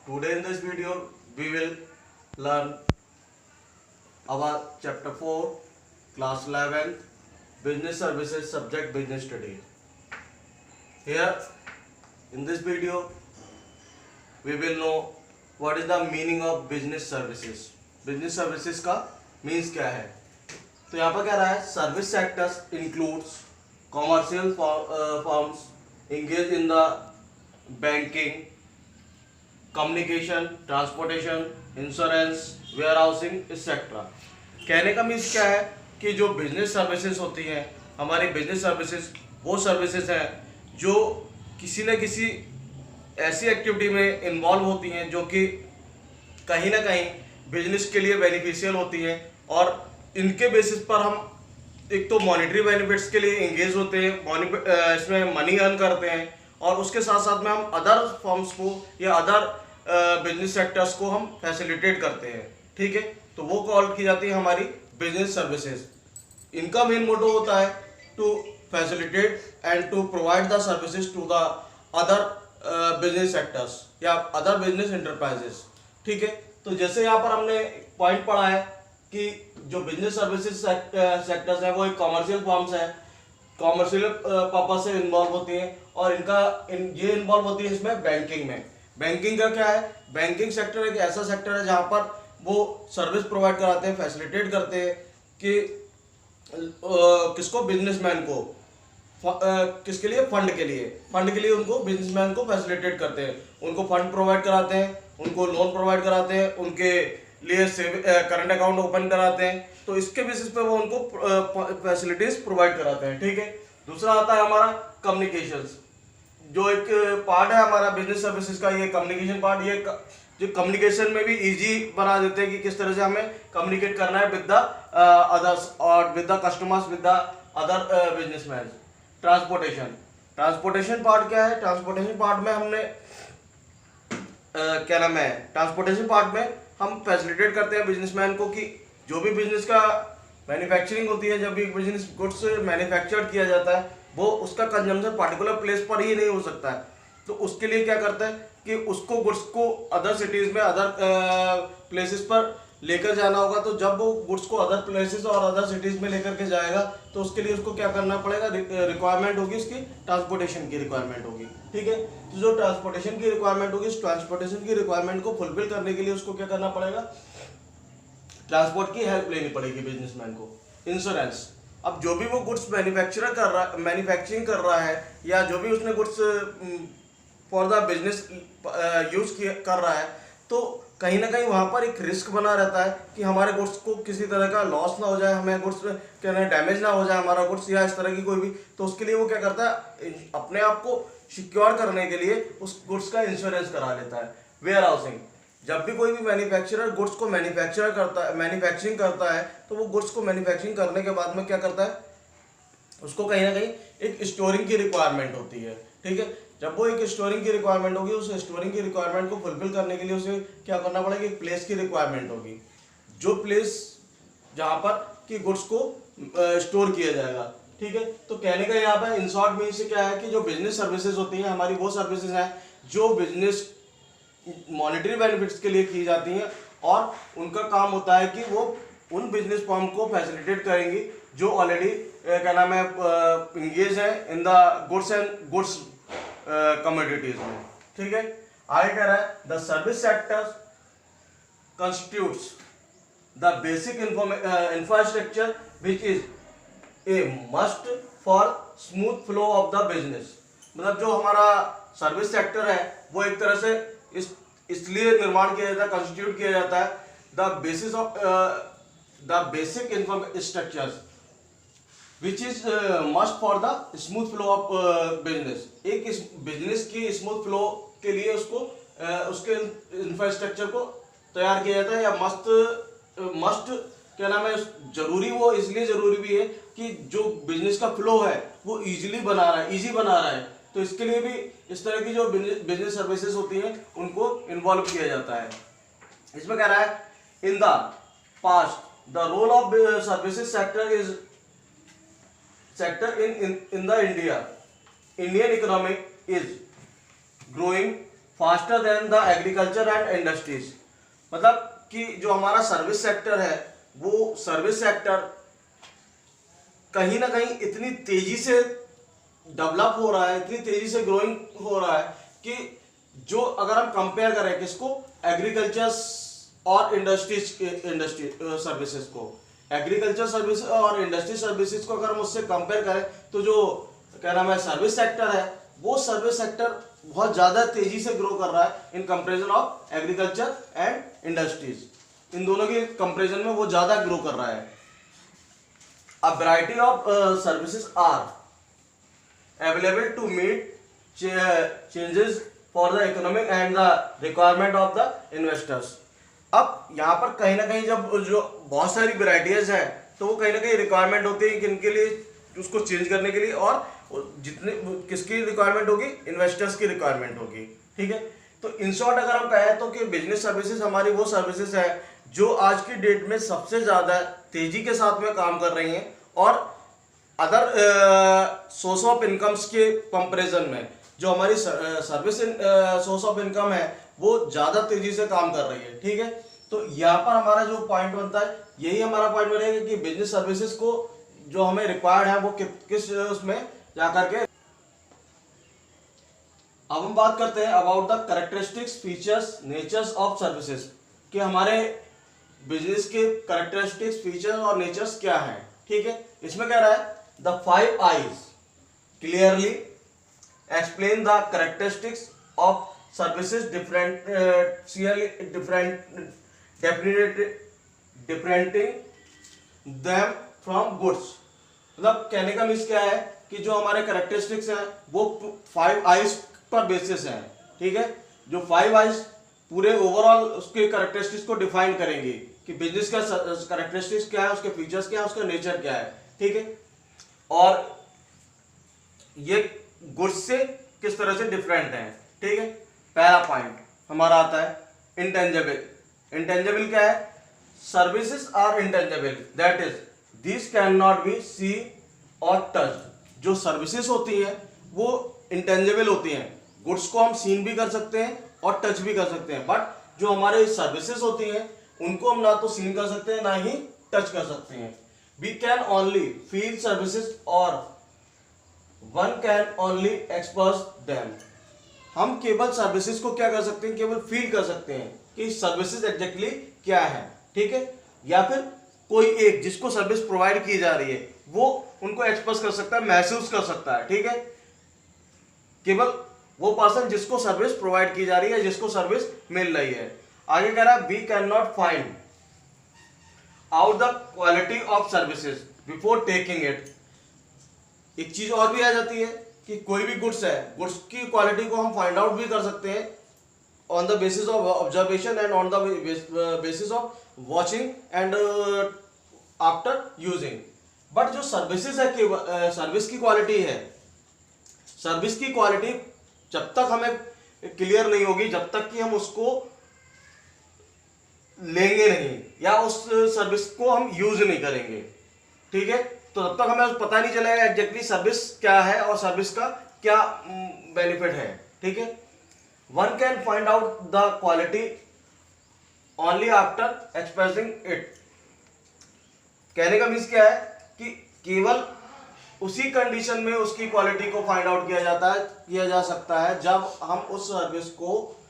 Today in this video we will learn our chapter 4 class 11 business services subject business study. Here in this video we will know what is the meaning of business services. Business services का means क्या है? तो यहाँ पर कह रहा है service sectors includes commercial firms engaged in the banking, communication, transportation, insurance, warehousing etcetera. कहने का मीन्स क्या है कि जो बिजनेस सर्विसेज होती हैं, हमारी बिजनेस सर्विसेज वो सर्विसेज हैं जो किसी न किसी ऐसी एक्टिविटी में इन्वॉल्व होती हैं जो कि कहीं ना कहीं बिजनेस के लिए बेनिफिशियल होती हैं और इनके बेसिस पर हम एक तो मॉनेटरी बेनिफिट्स के लिए एंगेज होते हैं, इसमें मनी अर्न करते हैं और उसके साथ साथ में हम अदर फर्म्स को या अदर बिजनेस सेक्टर्स को हम फैसिलिटेट करते हैं. ठीक है, तो वो कॉल की जाती है हमारी बिजनेस सर्विसेज. इनका मेन मोटो होता है to facilitate and to provide the services to the other business sectors या अदर बिजनेस एंटरप्राइजेस. ठीक है, तो जैसे यहाँ पर हमने पॉइंट पढ़ा है कि जो बिजनेस सर्विसेज सेक्टर्स है वो एक कॉमर्शियल फर्म्स है, कॉमर्शियल पर्पज से इन्वॉल्व होती हैं और ये इन्वॉल्व होती है इसमें बैंकिंग में. बैंकिंग का क्या है? बैंकिंग सेक्टर एक ऐसा सेक्टर है जहां पर वो सर्विस प्रोवाइड कराते हैं, फैसिलिटेट करते हैं कि किसको, बिजनेसमैन को, किसके लिए, फंड के लिए उनको बिजनेसमैन को फैसिलिटेट करते हैं, उनको फंड प्रोवाइड कराते हैं, उनको लोन प्रोवाइड कराते हैं, उनके लिए करंट अकाउंट ओपन कराते हैं. तो इसके बेसिस पे वो उनको फैसिलिटीज प्रोवाइड कराते हैं. ठीक है, दूसरा आता है हमारा कम्युनिकेशंस. जो एक पार्ट है हमारा बिजनेस सर्विसेज का, ये कम्युनिकेशन पार्ट, ये जो कम्युनिकेशन में भी इजी बना देते हैं कि किस तरह से हमें कम्युनिकेट करना है विद द अदर्स और with the customers, with the other businessman. Transportation part क्या है? ट्रांसपोर्टेशन पार्ट में हमने क्या नाम है, ट्रांसपोर्टेशन पार्ट में हम फैसिलिटेट करते हैं बिजनेसमैन को कि जो भी बिजनेस का मैन्युफैक्चरिंग होती है, जब भी बिजनेस गुड्स मैन्युफैक्चर्ड किया जाता है वो उसका कंजम्पशन पर्टिकुलर प्लेस पर ही नहीं हो सकता है. तो उसके लिए क्या करता है कि उसको गुड्स को अदर सिटीज में, अदर प्लेसेस पर लेकर जाना होगा. तो जब वो गुड्स को अदर प्लेसेस और अदर सिटीज में लेकर के जाएगा तो उसके लिए उसको क्या करना पड़ेगा, रिक्वायरमेंट होगी उसकी, ट्रांसपोर्टेशन की रिक्वायरमेंट होगी. ठीक है, तो जो ट्रांसपोर्टेशन की रिक्वायरमेंट होगी, इस ट्रांसपोर्टेशन की रिक्वायरमेंट को फुलफिल करने के लिए उसको क्या करना पड़ेगा, ट्रांसपोर्ट की हेल्प लेनी पड़ेगी बिजनेसमैन को. इंश्योरेंस, अब जो भी वो गुड्स मैन्युफैक्चरिंग कर रहा है या जो भी उसने goods for the business use कर रहा है, तो कहीं ना कहीं वहां पर एक रिस्क बना रहता है कि हमारे गुड्स को किसी तरह का लॉस ना हो जाए, हमें गुड्स क्या ना डैमेज ना हो जाए हमारा गुड्स या इस तरह की कोई भी. तो उसके लिए वो क्या करता है, अपने आप को सिक्योर करने के लिए उस गुड्स का इंश्योरेंस करा लेता है. वेयर हाउसिंग, जब भी कोई भी मैन्युफैक्चरर गुड्स को मैन्युफैक्चरिंग करता है तो वो गुड्स को मैन्युफैक्चरिंग करने के बाद में क्या करता है, उसको कहीं ना कहीं एक स्टोरिंग की रिक्वायरमेंट होती है. ठीक है, जब वो एक स्टोरिंग की रिक्वायरमेंट होगी, उस स्टोरिंग की रिक्वायरमेंट को फुलफिल करने के लिए उसे क्या करना पड़ेगा, एक प्लेस की रिक्वायरमेंट होगी, जो प्लेस जहाँ पर कि गुड्स को स्टोर किया जाएगा. ठीक है, तो कहने का यहाँ पर इन शॉर्ट मीन्स क्या है कि जो बिजनेस सर्विसेज होती हैं हमारी, वो सर्विसेज हैं जो बिजनेस मॉनेटरी बेनिफिट्स के लिए की जाती हैं और उनका काम होता है कि वो उन बिजनेस फर्म को फैसिलिटेट करेंगी जो ऑलरेडी क्या नाम है, इंगेज है in the goods and goods commodities में. ठीक है, आगे कह रहा है the service sector constitutes the basic infrastructure which is a must for smooth flow of the business. मतलब जो हमारा सर्विस सेक्टर है वो एक तरह से इसलिए निर्माण किया जाता है, कंस्टिट्यूट किया जाता है the basis of the basic infrastructures which is must for the smooth flow of business. एक इस बिजनेस की स्मूथ फ्लो के लिए उसको उसके इंफ्रास्ट्रक्चर को तैयार किया जाता है या मस्ट क्या नाम है, जरूरी, वो इसलिए जरूरी भी है कि जो बिजनेस का फ्लो है वो इजी बना रहा है. तो इसके लिए भी इस तरह की जो बिजनेस सर्विसेज होती हैं उनको इन्वॉल्व किया जाता है. इसमें कह रहा है in the past the role of services sector in the Indian economic is growing faster than the agriculture and industries. मतलब कि जो हमारा सर्विस सेक्टर है वो सर्विस सेक्टर कहीं ना कहीं इतनी तेजी से डेवलप हो रहा है, इतनी तेजी से ग्रोइंग हो रहा है कि जो अगर हम कंपेयर करें किसको, एग्रीकल्चर और इंडस्ट्री सर्विसेज को, एग्रीकल्चर सर्विस और इंडस्ट्री सर्विसेज को अगर हम उससे कंपेयर करें तो जो क्या नाम है सर्विस सेक्टर है वो सर्विस सेक्टर बहुत ज्यादा तेजी से ग्रो कर रहा है in comparison of agriculture and industries. इन दोनों के कंपेरिजन में वो ज्यादा ग्रो कर रहा है। A variety of services are available to meet changes for the economic and the requirement of the investors। अब यहाँ पर कहीं ना कहीं जब जो बहुत सारी वेराइटीज है तो वो कहीं ना कहीं रिक्वायरमेंट होती है किनके लिए, उसको चेंज करने के लिए, और जितने किसकी रिक्वायरमेंट होगी, इन्वेस्टर्स की रिक्वायरमेंट होगी। ठीक है, तो इन शॉर्ट अगर हम कहें तो कि बिजनेस सर्विसेज हमारी वो सर्विसेज है जो आज की डेट में सबसे ज्यादा तेजी के साथ में काम कर रही हैं और अदर सोर्स ऑफ इनकम्स के कंपैरिजन में जो हमारी सर्विस सोर्स ऑफ इनकम है वो ज्यादा तेजी से काम कर रही है। ठीक है, तो यहाँ पर हमारा जो पॉइंट बनता है यही हमारा पॉइंट बनेगा कि बिजनेस सर्विसेज को जो हमें रिक्वायर्ड है वो किस उसमें जाकर के। अब हम बात करते हैं about the characteristics, features, natures of services, कि हमारे बिजनेस के कैरेक्टरिस्टिक्स, फीचर्स और नेचर्स क्या हैं। ठीक है, इसमें कह रहा है the 5 I's clearly explain the characteristics of services differentiating them from goods. मतलब कहने का मीन्स क्या है कि जो हमारे कैरेक्टरिस्टिक्स हैं वो 5 I's पर बेसिस है। ठीक है, जो 5 I's पूरे ओवरऑल उसके कैरेक्टरिस्टिक्स को डिफाइन करेंगे कि बिजनेस का कैरेक्टरिस्टिक्स क्या है, उसके फीचर्स क्या है, उसका नेचर क्या है। ठीक है, और ये गुड्स से किस तरह से डिफरेंट है। ठीक है, पहला पॉइंट हमारा आता है इंटेंजिबल। इंटेंजिबल क्या है? Services are intangible, that is this can not be see और टच। जो सर्विसेज होती है वो इंटेंजिबल होती हैं, गुड्स को हम सीन भी कर सकते हैं और टच भी कर सकते हैं, बट जो हमारे सर्विसेज होती हैं उनको हम ना तो सीन कर सकते हैं ना ही टच कर सकते हैं। We can only feel services और one can only express them. हम केवल सर्विसेज को क्या कर सकते हैं, केवल फील कर सकते हैं कि सर्विसेज एग्जैक्टली क्या है। ठीक है, या फिर कोई एक जिसको सर्विस प्रोवाइड की जा रही है वो उनको एक्सप्रेस कर सकता है, महसूस कर सकता है। ठीक है, केवल वो पर्सन जिसको सर्विस प्रोवाइड की जा रही है, जिसको सर्विस मिल रही है। आगे कह रहा है we can not find out the quality of services before taking it. एक चीज और भी आ जाती है कि कोई भी गुड्स है, गुड्स की क्वालिटी को हम फाइंड आउट भी कर सकते हैं on the basis of observation and on the basis of watching and after using. But जो सर्विसेज है, सर्विस की क्वालिटी है, सर्विस की क्वालिटी जब तक हमें क्लियर नहीं होगी, जब तक कि हम उसको लेंगे नहीं या उस सर्विस को हम यूज नहीं करेंगे। ठीक है, तो तब तक हमें पता नहीं चलेगा एग्जैक्टली सर्विस क्या है और सर्विस का क्या बेनिफिट है। ठीक है, one can find out the quality only after expressing it. कहने का मीन्स क्या है कि केवल उसी कंडीशन में उसकी क्वालिटी को फाइंड आउट किया जा सकता है जब हम उस सर्विस को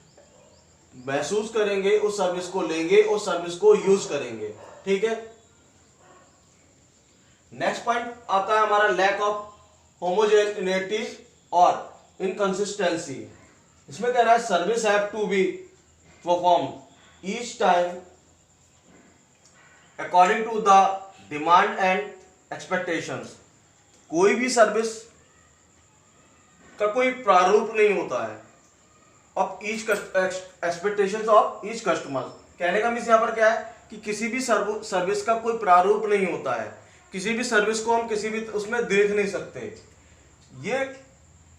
महसूस करेंगे, उस सर्विस को लेंगे, उस सर्विस को यूज करेंगे। ठीक है, नेक्स्ट पॉइंट आता है हमारा लैक ऑफ होमोजेनिटी और इनकंसिस्टेंसी। इसमें कह रहा है service have to be perform each time according to the demand and expectations. कोई भी सर्विस का कोई प्रारूप नहीं होता है of each expectations of each customer. कहने का मीन्स यहाँ पर क्या है कि किसी भी सर्विस का कोई प्रारूप नहीं होता है, किसी भी सर्विस को हम किसी भी उसमें देख नहीं सकते। ये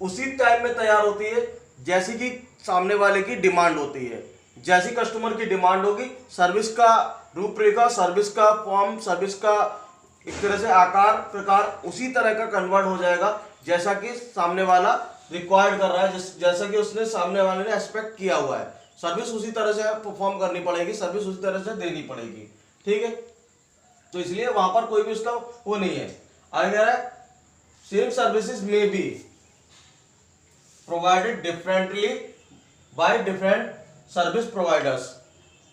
उसी टाइम में तैयार होती है जैसी कि सामने वाले की डिमांड होती है। जैसी कस्टमर की डिमांड होगी, सर्विस का रूपरेखा, सर्विस का फॉर्म, सर्विस का एक तरह से आकार प्रकार उसी तरह का कन्वर्ट हो जाएगा जैसा कि सामने वाला रिक्वायर्ड कर रहा है, जैसा कि उसने सामने वाले ने एक्सपेक्ट किया हुआ है, सर्विस उसी तरह से परफॉर्म करनी पड़ेगी, सर्विस उसी तरह से देनी पड़ेगी, ठीक है। तो इसलिए वहां पर कोई भी उसका वो नहीं है। आगे कह रहा है सेम सर्विसेज में be provided differently by different service providers.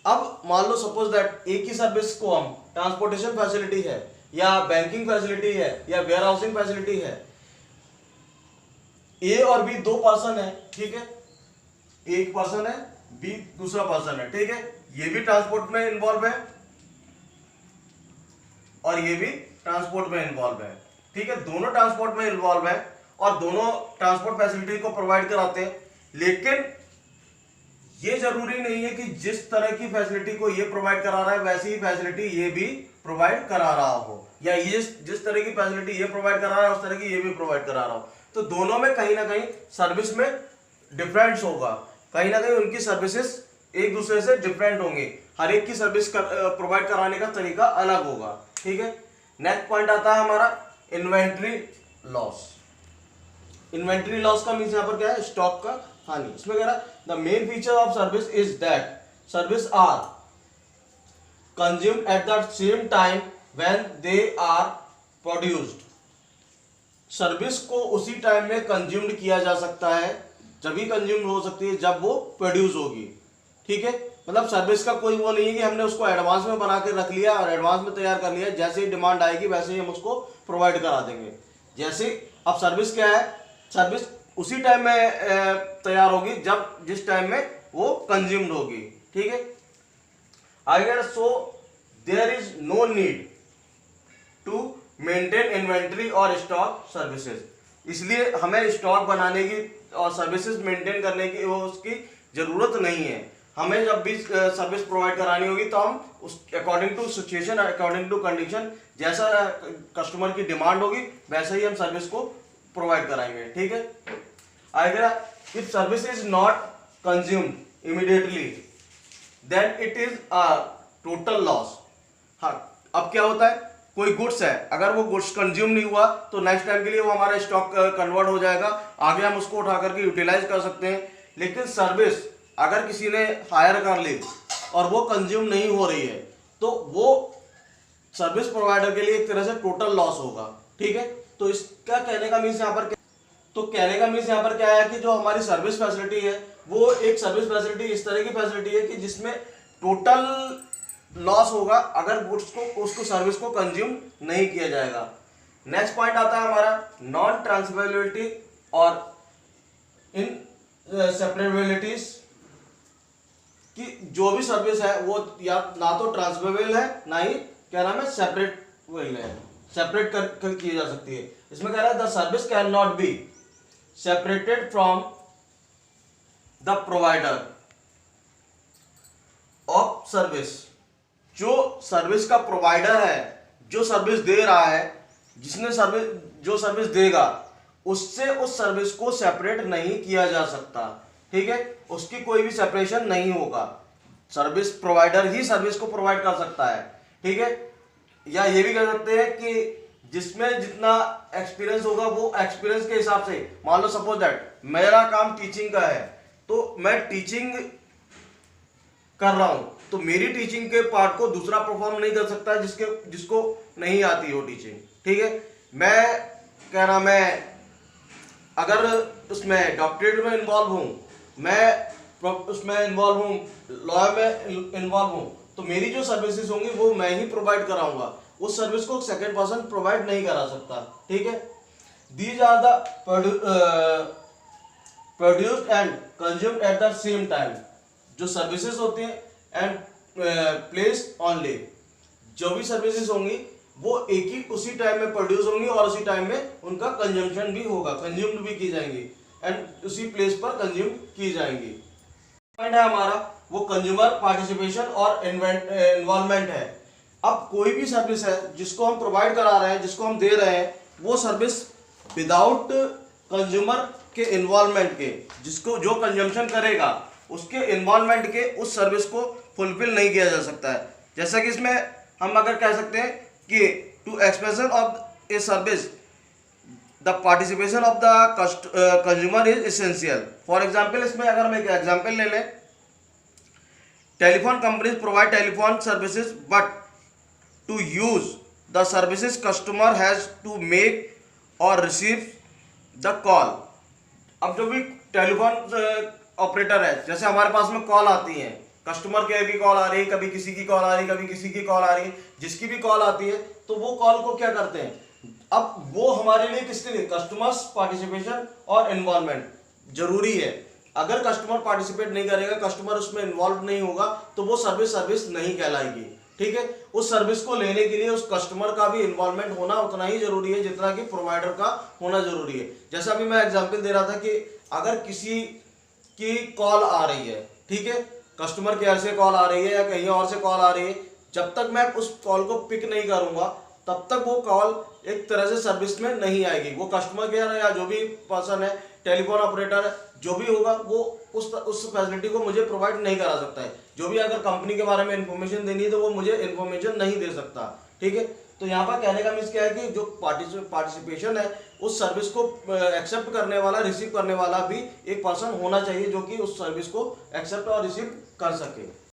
अब मान लो सपोज दैट एक ही सर्विस को हम, ट्रांसपोर्टेशन फैसिलिटी है या बैंकिंग फैसिलिटी है या वेयर हाउसिंग फैसिलिटी है, ए और बी दो पर्सन है, ठीक है, एक पर्सन है, बी दूसरा पर्सन है, ठीक है, ये भी ट्रांसपोर्ट में इन्वॉल्व है और ये भी ट्रांसपोर्ट में इन्वॉल्व है, ठीक है, दोनों ट्रांसपोर्ट में इन्वॉल्व है और दोनों ट्रांसपोर्ट फैसिलिटी को प्रोवाइड कराते हैं। लेकिन ये जरूरी नहीं है कि जिस तरह की फैसिलिटी को ये प्रोवाइड करा रहा है वैसी ही फैसिलिटी ये भी प्रोवाइड करा रहा हो, या ये जिस तरह की फैसिलिटी ये प्रोवाइड करा रहा है उस तरह की ये भी प्रोवाइड करा रहा हो। तो दोनों में कहीं ना कहीं सर्विस में डिफरेंस होगा, कहीं ना कहीं उनकी सर्विसेज एक दूसरे से डिफरेंट होंगे, हर एक की सर्विस प्रोवाइड कराने का तरीका अलग होगा, ठीक है। नेक्स्ट पॉइंट आता है हमारा इन्वेंट्री लॉस। इन्वेंट्री लॉस का मीन्स यहाँ पर क्या है, स्टॉक का हानि। इसमें कह रहा है the main feature of service is that service are consumed at the same time when they are produced. Service को उसी टाइम में कंज्यूम्ड किया जा सकता है, जब ही कंज्यूम हो सकती है जब वो प्रोड्यूस होगी, ठीक है। मतलब सर्विस का कोई वो नहीं है कि हमने उसको एडवांस में बना के रख लिया और एडवांस में तैयार कर लिया, जैसे ही डिमांड आएगी वैसे ही हम उसको प्रोवाइड करा देंगे। जैसे अब सर्विस क्या है, सर्विस उसी टाइम में तैयार होगी जब जिस टाइम में वो कंज्यूम्ड होगी, ठीक है। अगर so there is no need to maintain inventory और स्टॉक सर्विसेज, इसलिए हमें स्टॉक बनाने की और सर्विसेज मेंटेन करने की वो उसकी जरूरत नहीं है। हमें जब भी सर्विस प्रोवाइड करानी होगी तो हम उस according to situation, according to condition, जैसा कस्टमर की डिमांड होगी वैसे ही हम सर्विस को प्रोवाइड कराएंगे, ठीक है। आएगा if service is not consumed immediately then it is a total loss. हाँ, अब क्या होता है, कोई गुड्स है, अगर वो गुड्स कंज्यूम नहीं हुआ तो नेक्स्ट टाइम के लिए वो हमारा स्टॉक कन्वर्ट हो जाएगा, आगे हम उसको उठा करके यूटिलाइज कर सकते हैं। लेकिन सर्विस अगर किसी ने हायर कर ली और वो कंज्यूम नहीं हो रही है तो वो सर्विस प्रोवाइडर के लिए एक तरह से टोटल लॉस होगा, ठीक है। तो इसका कहने का मीन्स यहाँ पर क्या है कि जो हमारी सर्विस फैसिलिटी है वो एक सर्विस फैसिलिटी इस तरह की फैसिलिटी है कि जिसमें टोटल लॉस होगा अगर गुड्स को उसको सर्विस को कंज्यूम नहीं किया जाएगा। नेक्स्ट पॉइंट आता है हमारा नॉन ट्रांसफरेबिलिटी और इन सेपरेबिलिटीज, कि जो भी सर्विस है वो या ना तो ट्रांसफरेबल है ना ही क्या नाम है सेपरेट है, सेपरेट कर की जा सकती है। इसमें कह रहा है the service can not be separated from the provider of service. जो सर्विस का प्रोवाइडर है, जो सर्विस दे रहा है, जिसने जो सर्विस देगा उससे उस सर्विस को सेपरेट नहीं किया जा सकता, ठीक है। उसकी कोई भी सेपरेशन नहीं होगा, सर्विस प्रोवाइडर ही सर्विस को प्रोवाइड कर सकता है, ठीक है। या ये भी कह सकते हैं कि जिसमें जितना एक्सपीरियंस होगा वो एक्सपीरियंस के हिसाब से, मान लो सपोज दैट मेरा काम टीचिंग का है तो मैं टीचिंग कर रहा हूं तो मेरी टीचिंग के पार्ट को दूसरा परफॉर्म नहीं कर सकता जिसको नहीं आती हो टीचिंग, ठीक है। मैं अगर उसमें डॉक्टरेट में इन्वॉल्व हूं, मैं उसमें इन्वॉल्व हूं, लॉ में इन्वॉल्व हूं, तो मेरी जो सर्विसेज होंगी वो मैं ही प्रोवाइड कराऊंगा, उस सर्विस को सेकंड पर्सन प्रोवाइड नहीं करा सकता, ठीक है। These are the produced and consumed at the same time. जो सर्विसेज होती हैं एंड प्लेस ऑनली, जो भी सर्विसेज होंगी वो एक ही उसी टाइम में प्रोड्यूस होंगी और उसी टाइम में उनका कंजम्पशन भी होगा, कंज्यूम्ड भी की जाएंगी एंड उसी प्लेस पर कंज्यूम की जाएंगी। पॉइंट है हमारा वो कंज्यूमर पार्टिसिपेशन और इन्वॉल्वमेंट है। अब कोई भी सर्विस है जिसको हम प्रोवाइड करा रहे हैं, जिसको हम दे रहे हैं, वो सर्विस विदाउट कंज्यूमर के इन्वॉल्वमेंट के, जिसको जो कंजम्पशन करेगा उसके इन्वॉल्वमेंट के उस सर्विस को फुलफिल नहीं किया जा सकता है। जैसा कि इसमें हम अगर कह सकते हैं कि to expression of a service the participation of the consumer is essential. For example, इसमें अगर हम एक एग्जाम्पल ले लें, telephone companies provide telephone services but to use the services customer has to make और रिसीव द कॉल। अब जो भी टेलीफोन ऑपरेटर है, जैसे हमारे पास में कॉल आती है, कस्टमर केयर की कॉल आ रही है, कभी किसी की कॉल आ रही है, कभी किसी की कॉल आ रही है, जिसकी भी कॉल आती है तो वो कॉल को क्या करते हैं, अब वो हमारे लिए किसके लिए, कस्टमर्स पार्टिसिपेशन और इन्वॉल्वमेंट जरूरी है। अगर कस्टमर पार्टिसिपेट नहीं करेगा, कस्टमर उसमें इन्वॉल्व नहीं होगा, तो वो सर्विस नहीं कहलाएगी। ठीक है, उस सर्विस को लेने के लिए उस कस्टमर का भी इन्वॉल्वमेंट होना उतना ही जरूरी है जितना कि प्रोवाइडर का होना जरूरी है। जैसा अभी मैं एग्जांपल दे रहा था कि अगर किसी की कॉल आ रही है, ठीक है, कस्टमर केयर से कॉल आ रही है या कहीं और से कॉल आ रही है, जब तक मैं उस कॉल को पिक नहीं करूंगा तब तक वो कॉल एक तरह से सर्विस में नहीं आएगी। वो कस्टमर केयर है या जो भी पर्सन है, टेलीफोन ऑपरेटर है, जो भी होगा, वो उस फैसिलिटी को मुझे प्रोवाइड नहीं करा सकता है। जो भी अगर कंपनी के बारे में इंफॉर्मेशन देनी है तो वो मुझे इंफॉर्मेशन नहीं दे सकता। ठीक है, तो यहाँ पर कहने का मीन्स क्या है कि जो पार्टिसिपेशन है, उस सर्विस को एक्सेप्ट करने वाला, रिसीव करने वाला भी एक पर्सन होना चाहिए जो कि उस सर्विस को एक्सेप्ट और रिसीव कर सके।